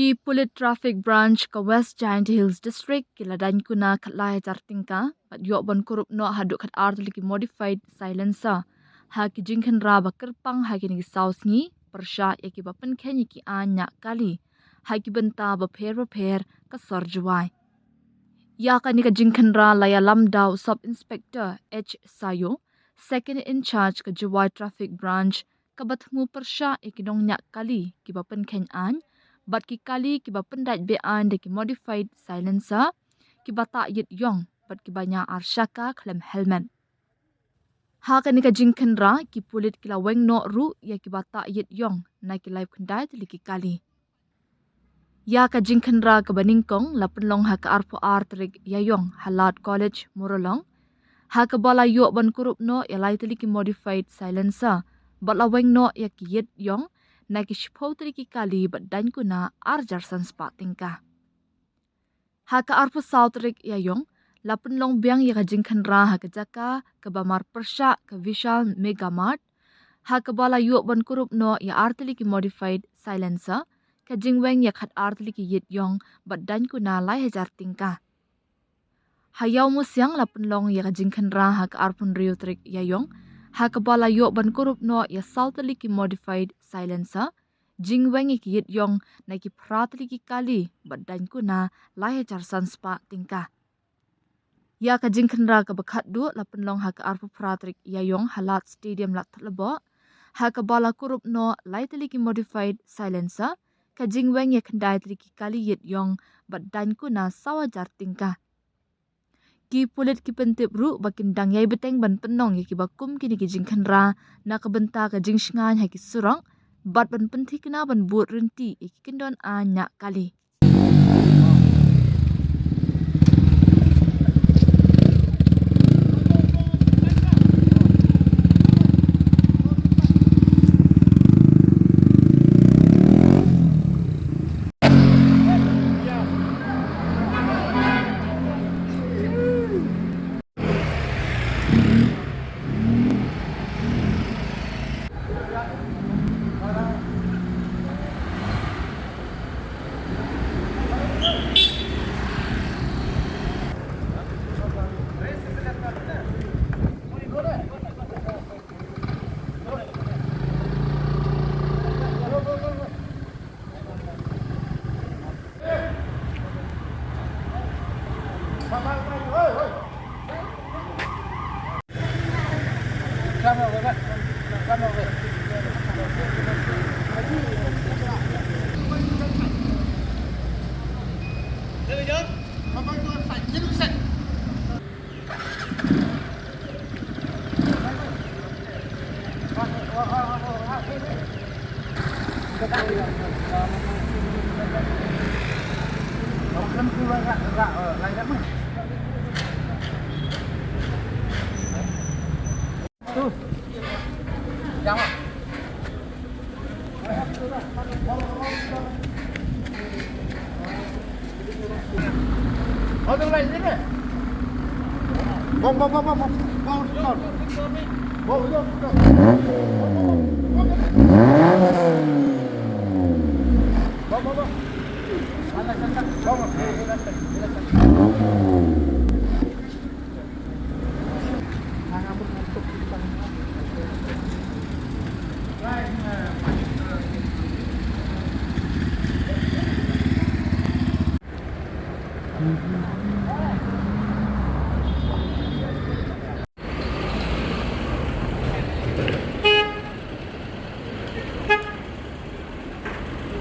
Ki Pulit Traffic Branch ka West Giant Hills District kiladan kuna khatlai jartingka pat yo bon kurup no haduk khat ardli ki modified silencer ha ki jingkhan ra ba kerpang ha ki ni south ni persha yaki ba pen khen ki anya kali ha ki benta ba pher ka sorjwai ya ka ni ka jingkhan ra laya lamdau sub inspector H Sayo second in charge ka Jawai Traffic Branch ka bathmu persha ikinong nya kali ki ba pen khen an bat ki kali ki ba pendait be an de ki modified silencer ki bata yit yong bat ki banya arshaka klem helmet ha ka ni ka jingkhan ra ki pulit ki la weng no ru ya ki bata yit yong na ki live khandai li ki kali ya ka jingkhan ra ka baningkong la penlong ha ka arpo artrik ya yong halat college murolong ha ka bala yo ban kurup no ya lai ki modified silencer bat la weng no ya ki yit yong na ki shpotri ki kali bat dan kuna arjar sanspa tingka ha ka arpo sautrik ya yong lapun long biang ya ka jingkhan ra ha ka jaka ka bamar persha ka vishal megamart ha ka bala yu ban kurup no ya artli ki modified silencer ka jingweng ya khat artli ki yit yong bat dan kuna lai hajar tingka hayaw mo siyang lapun long ya ka jingkhan ra ha ka arpun riutrik ya yong ha ka bala yu ban kurup no ya sautli ki modified silencer jingweng ki yit yong na ki pratli ki kali bat dan kuna lai hajar sanspa tingka ya ka jingkhan ra ka bakhat du lapun long ha ka arpu pratrik ya yong halat stadium lat thlabo ha ka bala kurup no laitli ki modified silencer ka jingweng ya khandai tri ki kali yit yong bat dan kuna sawajar tingka ki pulit ki pentip ru bakin dang yai beteng ban penong ya ki bakum kini ki jingkhan ra na ka benta ka jingshngan ha ki surang bat ban penti kena ban buat renti ikindon anya kali